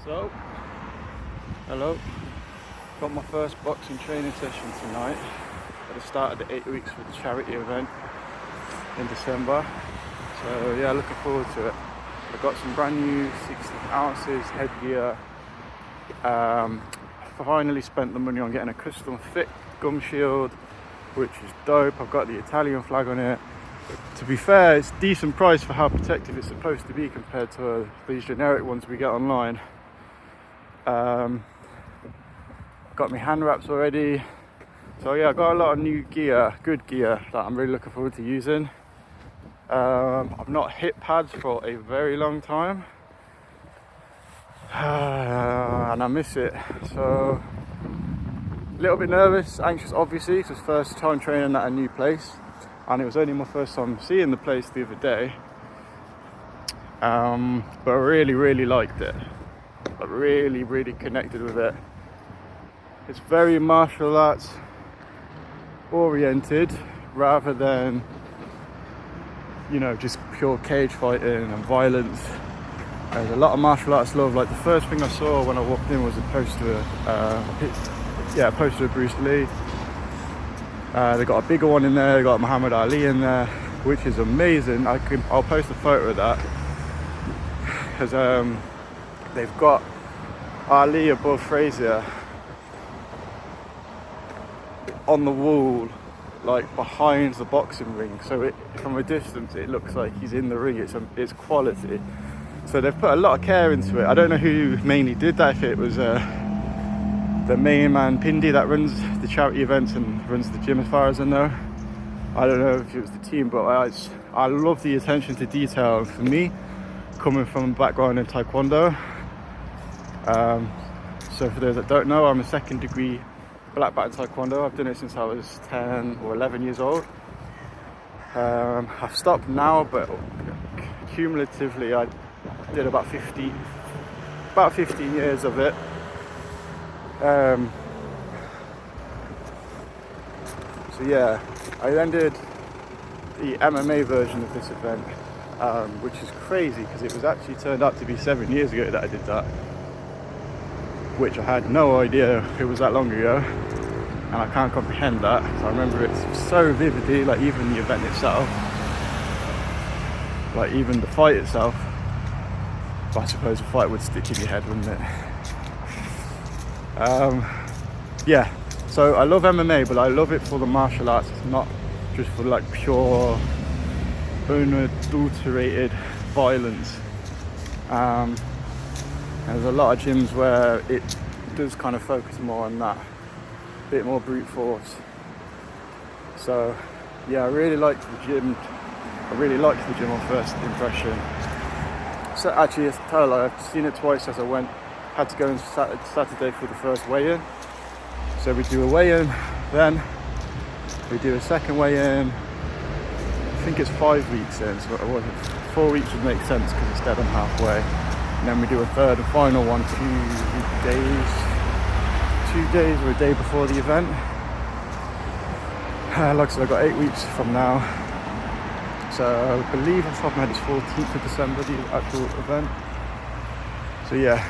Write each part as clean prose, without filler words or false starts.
So, hello. Got my first boxing training session tonight at the start of the 8 weeks for the charity event in December. So yeah, looking forward to it. I got some brand new 60 ounces headgear. Finally spent the money on getting a custom fit gum shield, which is dope. I've got the Italian flag on it. To be fair, it's decent price for how protective it's supposed to be compared to these generic ones we get online. Got my hand wraps already. So yeah, I got a lot of new gear, good gear that I'm really looking forward to using. I've not hit pads for a very long time. And I miss it. So a little bit nervous, anxious obviously. It's first time training at a new place. And it was only my first time seeing the place the other day. But I really liked it. I really connected with it. It's very martial arts oriented rather than, you know, just pure cage fighting and violence. There's a lot of martial arts love. Like the first thing I saw when I walked in was a poster, a poster of Bruce Lee. They got a bigger one in there. They got Muhammad Ali in there, which is amazing. I'll post a photo of that because they've got Ali above Frazier on the wall, like behind the boxing ring. So from a distance, it looks like he's in the ring. It's quality. So they've put a lot of care into it. I don't know who mainly did that. If it was the main man Pindi that runs the charity events and runs the gym, as far as I know. I don't know if it was the team, but I love the attention to detail. For me, coming from a background in Taekwondo, so for those that don't know, I'm a second degree black belt in Taekwondo. I've done it since I was 10 or 11 years old. I've stopped now, but cumulatively I did about 15 years of it. So yeah, I then did the MMA version of this event, which is crazy because it was actually turned out to be 7 years ago that I did that, which I had no idea it was that long ago, and I can't comprehend that. So I remember it so vividly, like even the event itself, like even the fight itself. But I suppose a fight would stick in your head, wouldn't it? Yeah, so I love MMA, but I love it for the martial arts. It's not just for like pure, unadulterated violence. There's a lot of gyms where it does kind of focus more on that, a bit more brute force. So yeah, I really liked the gym. I really liked the gym on first impression. So actually, it's tell you, I've seen it twice as I went. Had to go on Saturday for the first weigh-in. So we do a weigh-in, then we do a second weigh-in. I think it's 5 weeks in, so 4 weeks would make sense because it's dead on halfway. And then we do a third and final one 2 days or a day before the event. Like I said, I've got 8 weeks from now. So I believe off the top of my head it's 14th of December, the actual event. So yeah,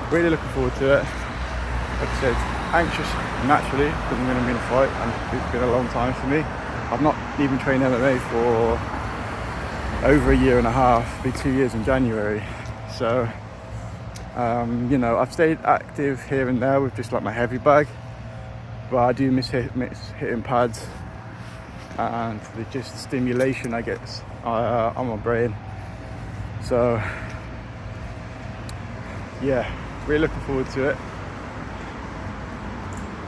really looking forward to it. Like I said, anxious naturally because I'm going to be in a fight and it's been a long time for me. I've not even trained MMA for over a year and a half, it'll be 2 years in January. So, you know, I've stayed active here and there with just like my heavy bag, but I do miss hitting pads and the stimulation I get on my brain. So, yeah, really looking forward to it.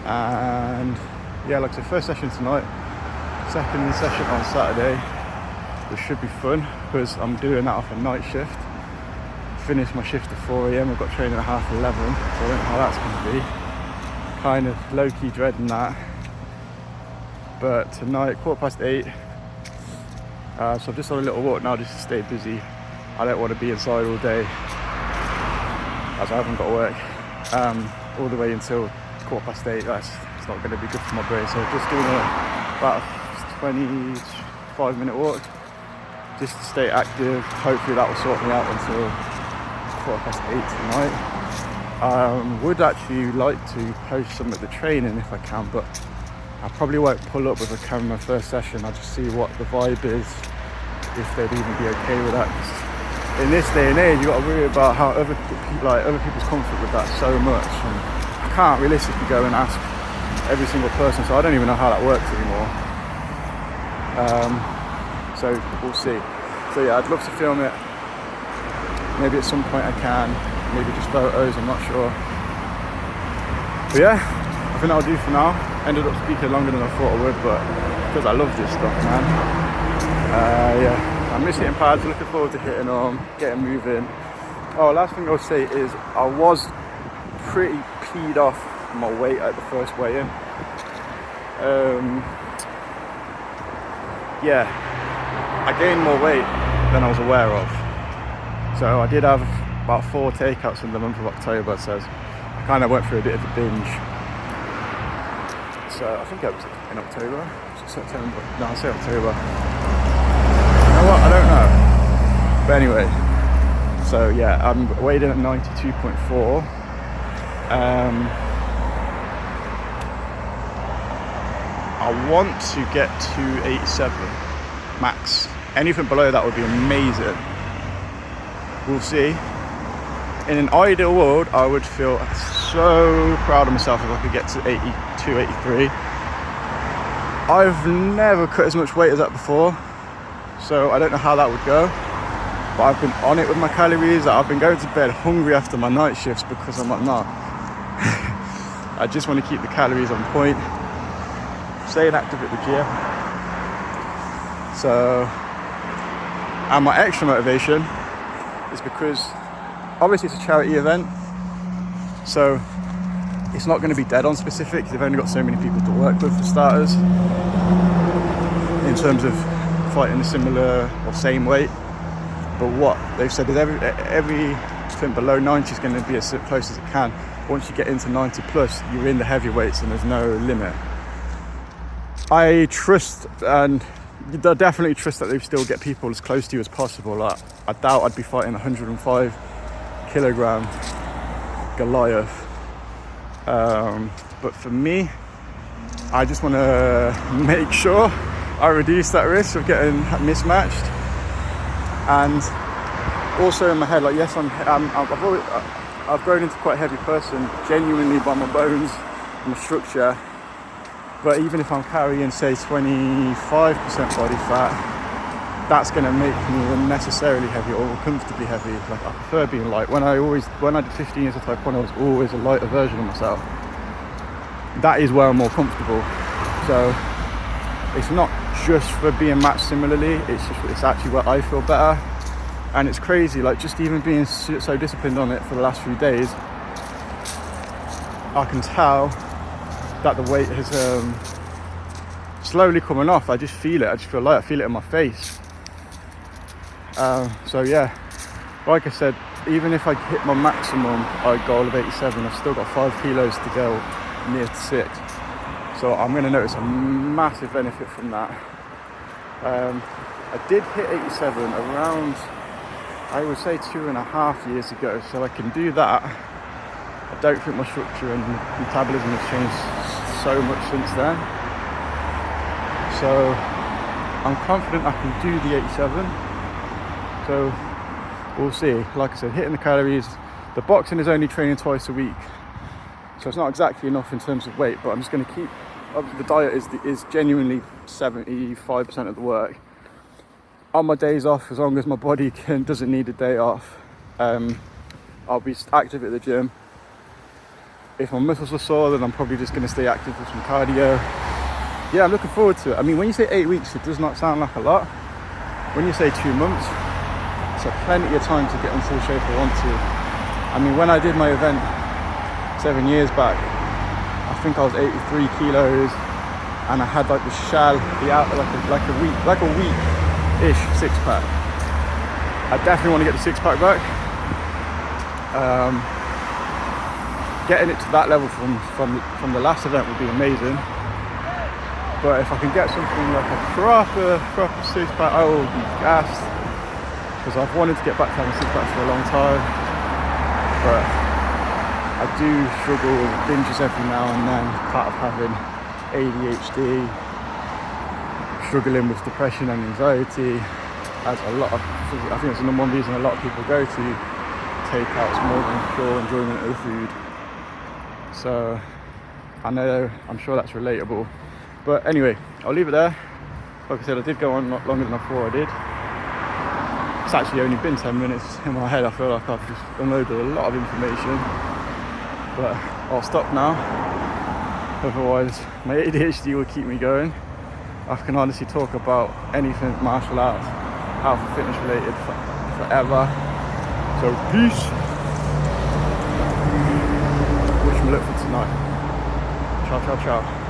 And yeah, like I said, first session tonight, second session on Saturday, which should be fun because I'm doing that off a night shift. Finished my shift at 4 a.m. I've got training at 11:30, so I don't know how that's going to be. Kind of low-key dreading that. But tonight, 8:15. So I've just on a little walk now just to stay busy. I don't want to be inside all day as I haven't got to work all the way until 8:15. It's not going to be good for my brain. So just doing about a 25-minute walk just to stay active. Hopefully that will sort me out until 8 tonight. Would actually like to post some of the training if I can, but I probably won't pull up with a camera first session. I'll just see what the vibe is, if they'd even be okay with that. 'Cause in this day and age, you got to worry about how other people's comfort with that so much, and I can't realistically go and ask every single person, so I don't even know how that works anymore. So we'll see. So yeah, I'd love to film it. Maybe at some point I can. Maybe just photos, I'm not sure. But yeah, I think that'll do for now. Ended up speaking longer than I thought I would, but because I love this stuff, man. Yeah, I miss hitting pads, looking forward to hitting them, getting moving. Oh, last thing I'll say is I was pretty peed off my weight at the first weigh-in. Yeah, I gained more weight than I was aware of. So I did have about 4 takeouts in the month of October, so I kind of went through a bit of a binge. So I think it was in October, September, no, I'll say October. You know what, I don't know. But anyway, so yeah, I'm weighed in at 92.4. I want to get to 87 max. Anything below that would be amazing. We'll see. In an ideal world, I would feel so proud of myself if I could get to 82, 83. I've never cut as much weight as that before, so I don't know how that would go. But I've been on it with my calories. I've been going to bed hungry after my night shifts because I'm like, nah. I just want to keep the calories on point. Staying active at the gym. So, and my extra motivation is because obviously it's a charity event, so it's not going to be dead on specific. They've only got so many people to work with for starters in terms of fighting a similar or same weight. But what they've said is everything below 90 is going to be as close as it can. Once you get into 90 plus, you're in the heavyweights and there's no limit. I trust, and I definitely trust, that they still get people as close to you as possible. I doubt I'd be fighting 105 kilogram Goliath. But for me, I just want to make sure I reduce that risk of getting mismatched. And also in my head, like, yes, I've grown into quite a heavy person, genuinely, by my bones and my structure. But even if I'm carrying, say, 25% body fat, that's going to make me unnecessarily heavy or comfortably heavy. Like, I prefer being light. When I did 15 years of Type 1, I was always a lighter version of myself. That is where I'm more comfortable. So it's not just for being matched similarly, it's actually where I feel better. And it's crazy, like, just even being so disciplined on it for the last few days, I can tell that the weight has slowly coming off. I just feel it. I just feel light. I feel it in my face. So yeah, like I said, even if I hit my maximum goal of 87, I've still got 5 kilos to go near to 6. So I'm going to notice a massive benefit from that. I did hit 87 around, I would say, 2.5 years ago. So I can do that. I don't think my structure and metabolism has changed so much since then. So I'm confident I can do the 87. So we'll see. Like I said, hitting the calories. The boxing is only training twice a week, so it's not exactly enough in terms of weight, but I'm just going to keep, obviously the diet is genuinely 75% of the work. On my days off, as long as my body doesn't need a day off, I'll be active at the gym. If my muscles are sore, then I'm probably just going to stay active with some cardio. Yeah, I'm looking forward to it. I mean, when you say 8 weeks, it does not sound like a lot. When you say 2 months, it's plenty of time to get in full shape I want to. I mean, when I did my event 7 years back, I think I was 83 kilos, and I had like the shell, like a week-ish 6-pack. I definitely want to get the 6-pack back. Getting it to that level from the last event would be amazing. But if I can get something like a proper 6-pack, I will be gassed, because I've wanted to get back to having 6-packs for a long time. do struggle with binges every now and then, part of having ADHD, struggling with depression and anxiety, as I think it's the number one reason a lot of people go to takeouts more than pure enjoyment of the food. So I'm sure that's relatable. But anyway, I'll leave it there. Like I said, I did go on a lot longer than I thought I did. It's actually only been 10 minutes. In my head I feel like I've just unloaded a lot of information, but I'll stop now, otherwise my ADHD will keep me going. I can honestly talk about anything martial arts, health and fitness related forever. So peace. Wish me luck for tonight. Ciao, ciao, ciao.